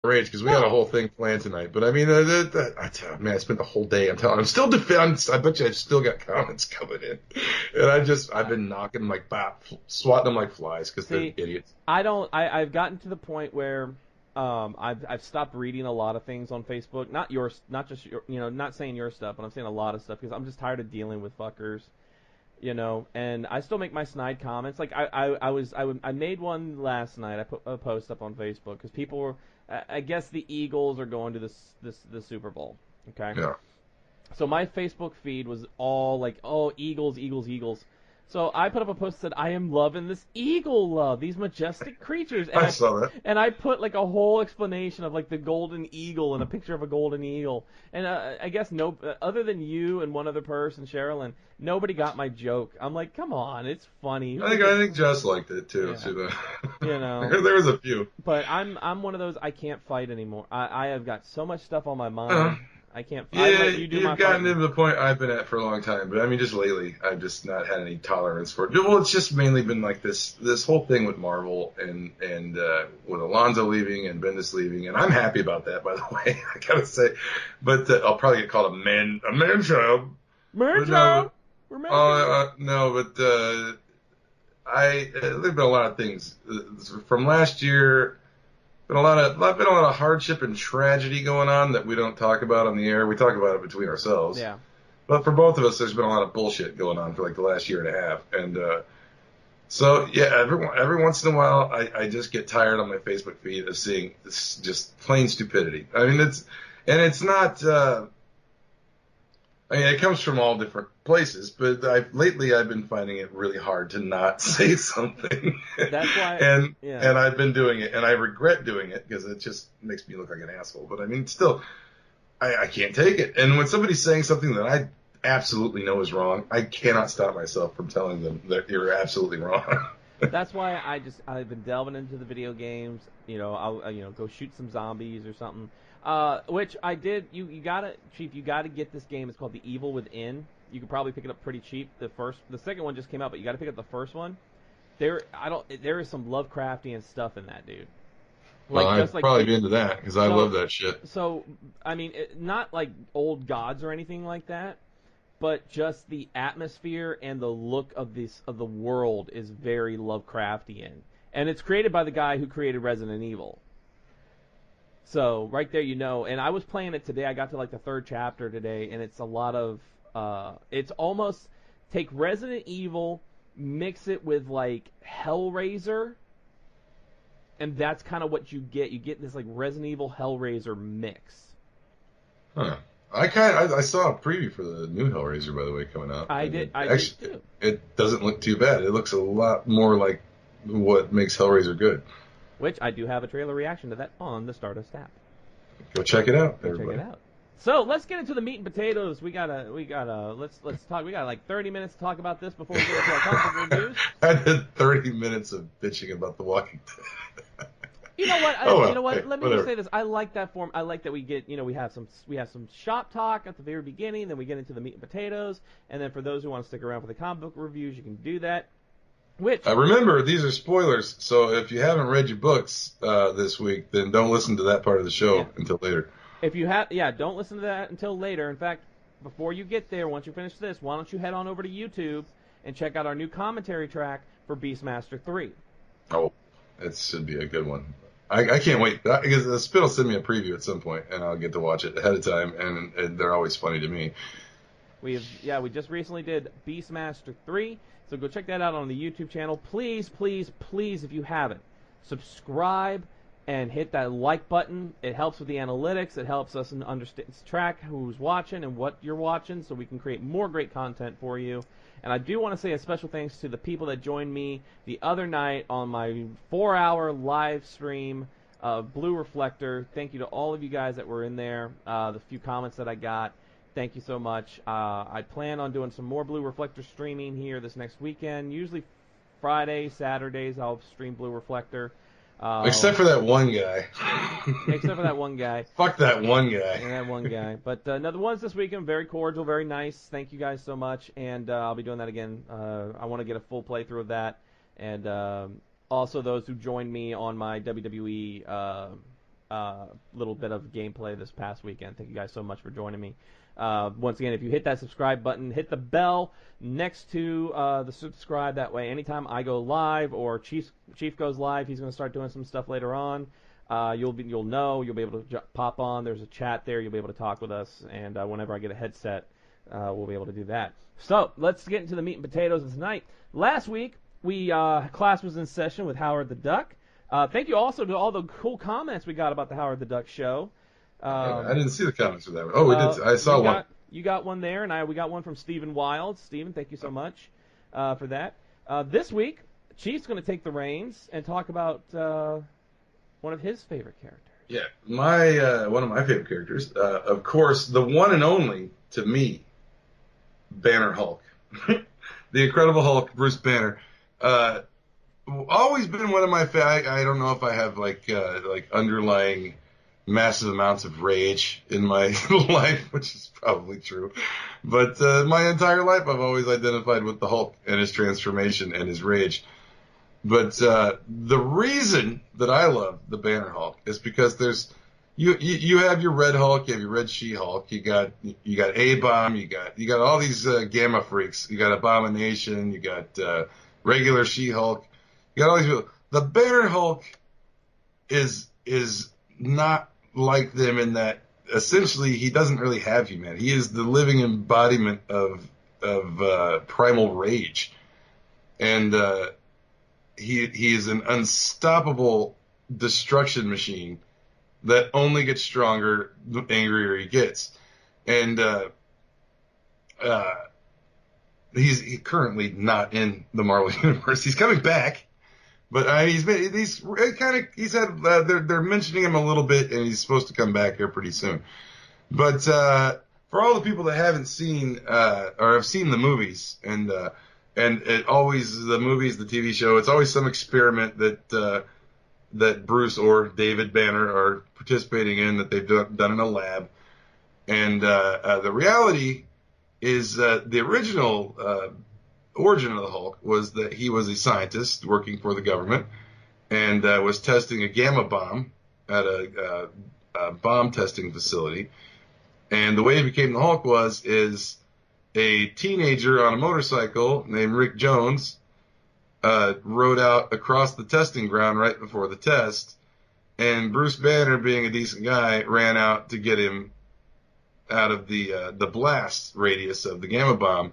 rage because we got a No. whole thing planned tonight. But I mean, man, I spent the whole day. I'm still defending. I bet you I've still got comments coming in, and I've been knocking them like swatting them like flies because they're See, idiots. I don't. I've gotten to the point where I've stopped reading a lot of things on Facebook. Not yours, not just your, not saying your stuff, but I'm saying a lot of stuff because I'm just tired of dealing with fuckers. And I still make my snide comments. Like I made one last night. I put a post up on Facebook because people were. I guess the Eagles are going to the Super Bowl. Okay. Yeah, So my Facebook feed was all like, oh, Eagles, Eagles, Eagles. So I put up a post that said, I am loving this eagle love, these majestic creatures, I saw that. and I put like a whole explanation of like the golden eagle and a picture of a golden eagle. And I guess no, other than you and one other person, Sherilyn, nobody got my joke. I'm like, come on, it's funny. Who gives a I think Jess liked it too. yeah, See the you know. there was a few. But I'm one of those I can't fight anymore. I have got so much stuff on my Uh, mind. I can't. I yeah, let you do my you've gotten fighting. to the point I've been at for a long time, but I mean, just lately, I've just not had any tolerance for it. Well, it's just mainly been like this whole thing with Marvel and with Alonzo leaving and Bendis leaving, and I'm happy about that, by the way. I gotta say, but I'll probably get called a man child. But no, Mercho, we're making. no, but there've been a lot of things from last year. Been been a lot of hardship and tragedy going on that we don't talk about on the air. We talk about it between ourselves. Yeah. But for both of us, there's been a lot of bullshit going on for like the last year and a half. And so, yeah, every once in a while, I just get tired on my Facebook feed of seeing this just plain stupidity. I mean, it's not. I mean, it comes from all different places, but lately I've been finding it really hard to not say something. That's why. and Yeah. and I've been doing it, and I regret doing it because it just makes me look like an asshole. But I mean, still, I can't take it. And when somebody's saying something that I absolutely know is wrong, I cannot stop myself from telling them that you're absolutely wrong. That's why I've been delving into the video games. I'll go shoot some zombies or something. Which I did. You gotta, Chief. You gotta get this game. It's called The Evil Within. You could probably pick it up pretty cheap. The second one just came out, but you gotta pick up the first one. There is some Lovecraftian stuff in that, dude. Well, Like just I'd like probably be into that because I so love that shit. so. I mean, not like old gods or anything like that, but just the atmosphere and the look of the world is very Lovecraftian, and it's created by the guy who created Resident Evil. So right there, and I was playing it today. I got to like the third chapter today, and it's a lot of it's almost take Resident Evil, mix it with like Hellraiser, and that's kind of what you get. You get this like Resident Evil Hellraiser mix. Huh. I saw a preview for the new Hellraiser, by the way, coming out. I And did too. it doesn't look too bad. It looks a lot more like what makes Hellraiser good. Which I do have a trailer reaction to that on the Stardust app. Go check it out, Go everybody. check it out. So let's get into the meat and potatoes. We gotta let's talk. We got like 30 minutes to talk about this before we get into our comic book reviews. I did 30 minutes of bitching about The Walking Dead. You know what? Oh, well, You know what? hey, Let me whatever. just say this. I like that form. I like that we get. We have some shop talk at the very beginning. Then we get into the meat and potatoes. And then for those who want to stick around for the comic book reviews, you can do that. Which Remember, these are spoilers, so if you haven't read your books this week, then don't listen to that part of the show Yeah. until later. if you don't listen to that until later. In fact, before you get there, once you finish this, why don't you head on over to YouTube and check out our new commentary track for Beastmaster 3. Oh, it should be a good one. I can't wait because Spit will send me a preview at some point, and I'll get to watch it ahead of time, and they're always funny to me. We just recently did Beastmaster 3, so go check that out on the YouTube channel. Please, please, please, if you haven't, subscribe and hit that like button. It helps with the analytics. It helps us understand track who's watching and what you're watching, so we can create more great content for you. And I do want to say a special thanks to the people that joined me the other night on my 4-hour live stream of Blue Reflector. Thank you to all of you guys that were in there. The few comments that I got. Thank you so much. I plan on doing some more Blue Reflector streaming here this next weekend. Usually Fridays, Saturdays, I'll stream Blue Reflector. Except for that one guy. Except for that one guy. Fuck that one And guy. that one guy. But no, the ones this weekend, very cordial, very nice. Thank you guys so much. And I'll be doing that again. I want to get a full playthrough of that. And also those who joined me on my WWE little bit of gameplay this past weekend. Thank you guys so much for joining me. Once again, if you hit that subscribe button, hit the bell next to the subscribe. That way, anytime I go live or Chief goes live, he's going to start doing some stuff later on. You'll be able to pop on. There's a chat there. You'll be able to talk with us, and whenever I get a headset, we'll be able to do that. So let's get into the meat and potatoes of tonight. Last week, class was in session with Howard the Duck. Thank you also to all the cool comments we got about the Howard the Duck show. I didn't see the comments for that one. Oh, we did. I saw one. You got one there, and we got one from Stephen Wild. Stephen, thank you so much for that. This week, Chief's going to take the reins and talk about one of his favorite characters. Yeah, one of my favorite characters, of course, the one and only, to me, Banner Hulk. The Incredible Hulk, Bruce Banner. Always been one of my I don't know if I have like underlying massive amounts of rage in my life, which is probably true. But my entire life I've always identified with the Hulk and his transformation and his rage. But the reason that I love the Banner Hulk is because there's you have your Red Hulk, you have your Red She-Hulk, you got A-Bomb, you got all these Gamma freaks, you got Abomination, you got regular She-Hulk, you got all these people. The Banner Hulk is not like them in that essentially he doesn't really have humanity. He is the living embodiment of primal rage, and he is an unstoppable destruction machine that only gets stronger the angrier he gets. And he's currently not in the Marvel universe. He's coming back, but they're mentioning him a little bit, and he's supposed to come back here pretty soon. But for all the people that haven't seen or have seen the movies, and it always the movies, the TV show, it's always some experiment that Bruce or David Banner are participating in that they've done in a lab. And the reality is that the original origin of the Hulk was that he was a scientist working for the government and was testing a gamma bomb at a bomb testing facility. And the way he became the Hulk is a teenager on a motorcycle named Rick Jones rode out across the testing ground right before the test, and Bruce Banner, being a decent guy, ran out to get him out of the blast radius of the gamma bomb,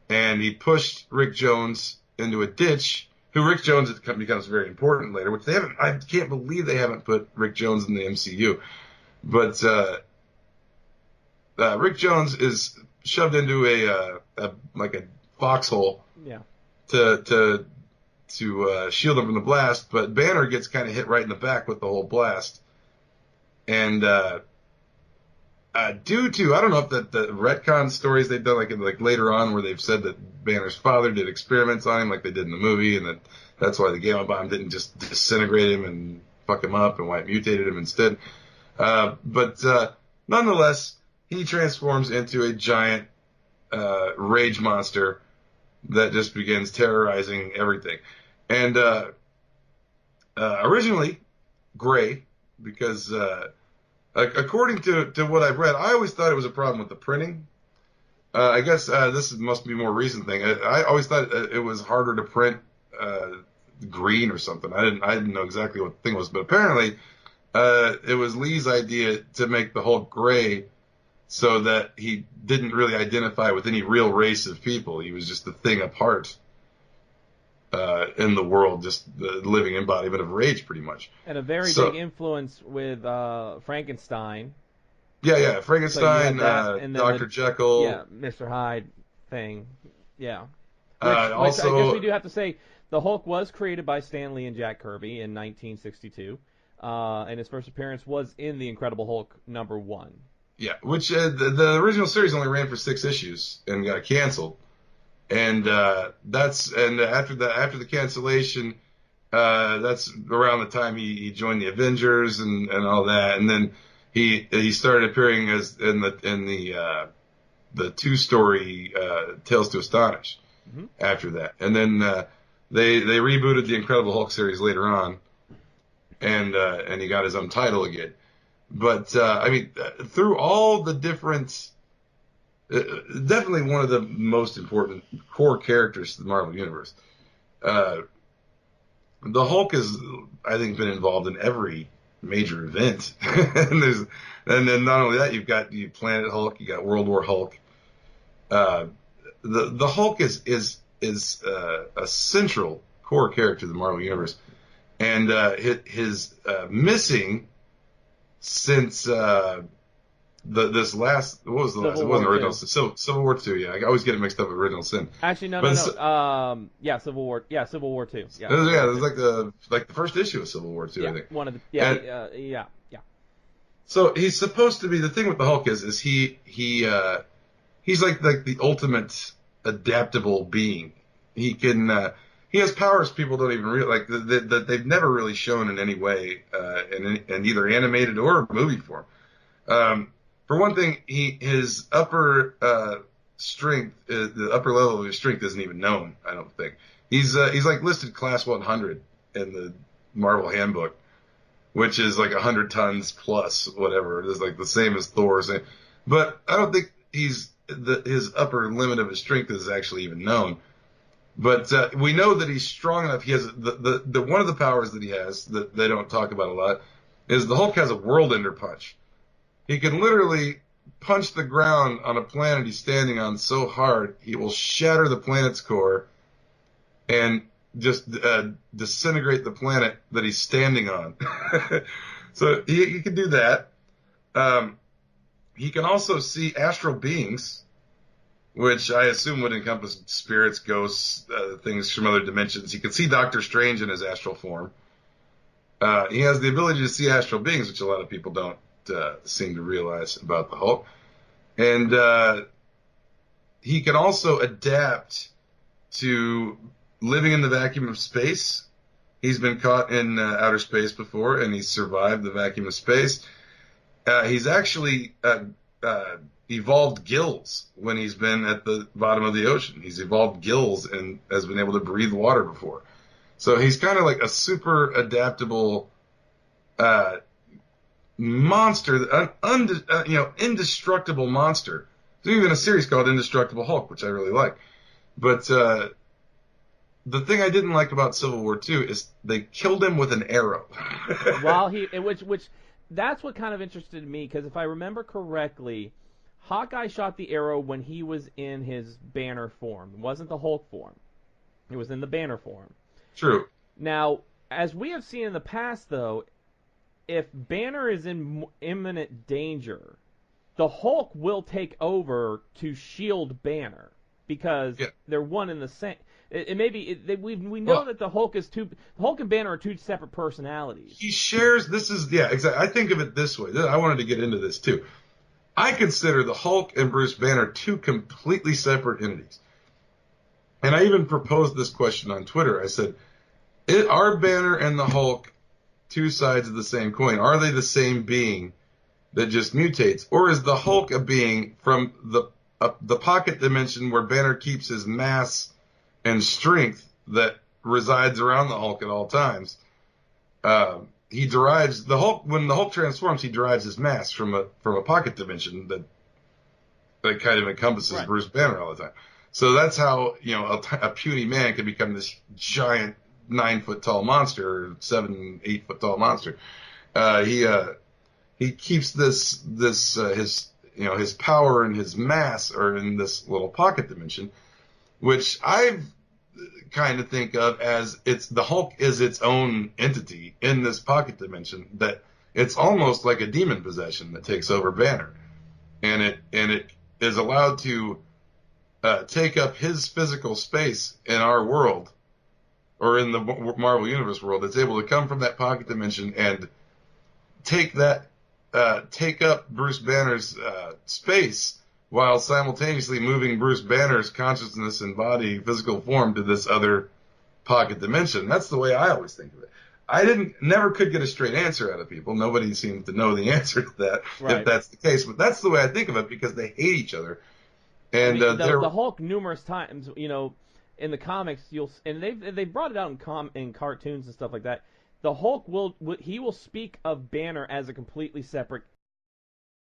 and he pushed Rick Jones into a ditch. Who Rick Jones becomes very important later, which they haven't. I can't believe they haven't put Rick Jones in the MCU, but Rick Jones is shoved into a foxhole. Yeah. To shield him from the blast, but Banner gets kind of hit right in the back with the whole blast. And due to, I don't know if the retcon stories they've done, like later on, where they've said that Banner's father did experiments on him, like they did in the movie, and that's why the gamma bomb didn't just disintegrate him and fuck him up, and why it mutated him instead. But nonetheless, he transforms into a giant rage monster that just begins terrorizing everything. And originally gray, because according to what I've read, I always thought it was a problem with the printing. I guess this must be a more recent thing. I always thought it was harder to print green or something. I didn't know exactly what the thing was, but apparently it was Lee's idea to make the Hulk gray, so that he didn't really identify with any real race of people. He was just a thing apart in the world, just the living embodiment of rage, pretty much. And a very big influence with Frankenstein. Yeah, Frankenstein, so Dr. Jekyll. Yeah, Mr. Hyde thing. Yeah. Also, I guess we do have to say, the Hulk was created by Stan Lee and Jack Kirby in 1962, and his first appearance was in The Incredible Hulk #1. Yeah, which the original series only ran for 6 issues and got canceled, and after the cancellation, that's around the time he joined the Avengers and all that, and then he started appearing as in the 2-story Tales to Astonish after that, and then they rebooted the Incredible Hulk series later on, and he got his own title again. But I mean, through all the different, definitely one of the most important core characters to the Marvel Universe. Uh, the Hulk has, I think, been involved in every major event, and then not only that, you've got Planet Hulk, you got World War Hulk. Uh, the Hulk is a central core character of the Marvel Universe, and his missing since this last, what was the last? It wasn't original sin. Civil War II. Yeah, I always get it mixed up with Original Sin. Actually, no. Yeah, Civil War. Yeah, Civil War II. Yeah, it was like the first issue of Civil War II. Yeah, I think one of the. Yeah. So he's supposed to be, the thing with the Hulk is he's like the ultimate adaptable being. He can he has powers people don't even realize, that they've never really shown in any way in either animated or movie form. For one thing, his upper strength, the upper level of his strength isn't even known. I don't think he's like listed class 100 in the Marvel Handbook, which is like 100 tons plus whatever. It is like the same as Thor's, but I don't think his upper limit of his strength is actually even known. But we know that he's strong enough. He has the one of the powers that he has that they don't talk about a lot is the Hulk has a world ender punch. He can literally punch the ground on a planet he's standing on so hard he will shatter the planet's core and just disintegrate the planet that he's standing on. So he can do that. He can also see astral beings, which I assume would encompass spirits, ghosts, things from other dimensions. He can see Doctor Strange in his astral form. He has the ability to see astral beings, which a lot of people don't seem to realize about the Hulk. And he can also adapt to living in the vacuum of space. He's been caught in outer space before, and he's survived the vacuum of space. He's actually evolved gills when he's been at the bottom of the ocean. He's evolved gills and has been able to breathe water before. So he's kind of like a super adaptable monster, indestructible monster. There's even a series called Indestructible Hulk, which I really like. But the thing I didn't like about Civil War II is they killed him with an arrow. Which that's what kind of interested me, because if I remember correctly, Hawkeye shot the arrow when he was in his Banner form. It wasn't the Hulk form. It was in the Banner form. True. Now, as we have seen in the past, though, if Banner is in imminent danger, the Hulk will take over to shield Banner, because they're one and the same. We know that the Hulk and Banner are two separate personalities. He shares. Exactly. I think of it this way. I wanted to get into this too. I consider the Hulk and Bruce Banner two completely separate entities. And I even proposed this question on Twitter. I said, are Banner and the Hulk two sides of the same coin? Are they the same being that just mutates? Or is the Hulk a being from the pocket dimension where Banner keeps his mass and strength that resides around the Hulk at all times? He derives the Hulk, when the Hulk transforms, he derives his mass from a pocket dimension that kind of encompasses Bruce Banner all the time. So that's how, a puny man can become this giant 9-foot tall monster, or 7-8 foot tall monster. He keeps his power and his mass are in this little pocket dimension, which I kind of think of as the Hulk is its own entity in this pocket dimension, that it's almost like a demon possession that takes over Banner, and it is allowed to take up his physical space in our world, or in the Marvel Universe world. It's able to come from that pocket dimension and take up Bruce Banner's space, while simultaneously moving Bruce Banner's consciousness and body, physical form, to this other pocket dimension. That's the way I always think of it. I never could get a straight answer out of people. Nobody seems to know the answer to that, if that's the case. But that's the way I think of it, because they hate each other. And the Hulk, numerous times, in the comics, they've brought it out in cartoons and stuff like that. The Hulk will speak of Banner as a completely separate